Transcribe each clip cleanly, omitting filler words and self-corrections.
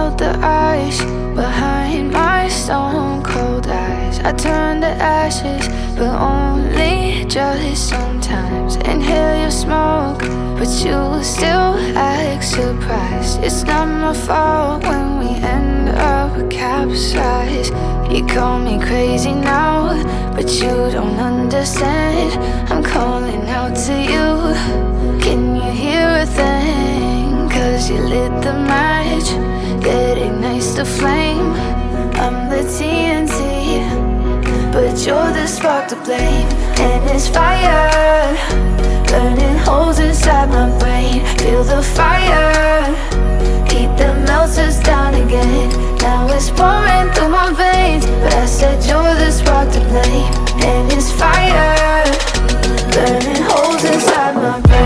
melt the ice behind my stone cold eyes. I turn to ashes, but only just sometimes. Inhale your smoke, but you still act surprised. It's not my fault when we end up capsized. You call me crazy now, but you don't understand. I'm calling out to you. Can you hear a thing? 'Cause you lit the match that ignites the flame. I'm the TNT, but you're the spark to blame. And it's fire, burning holes inside my brain. Feel the fire, heat that melts us down again. Now it's pouring through my veins, but I said you're the spark to blame. And it's fire, burning holes inside my brain.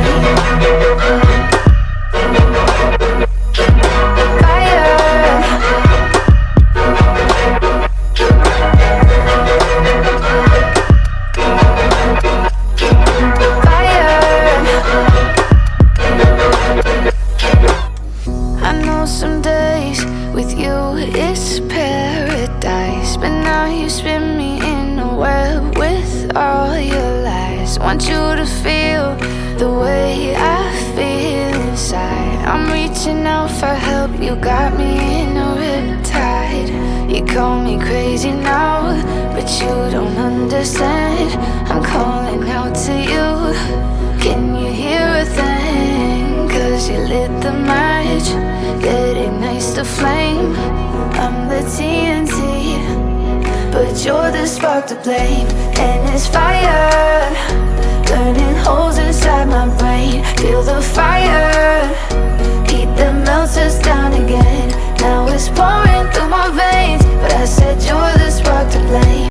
Some days with you it's paradise, but now you spin me in a web with all your lies. Want you to feel the way I feel inside. I'm reaching out for help, you got me in a riptide. You call me crazy now, but you don't understand. I'm calling out to you. Can you hear a thing? 'Cause you lit the match that ignites the flame. I'm the TNT, but you're the spark to blame. And it's fire, burning holes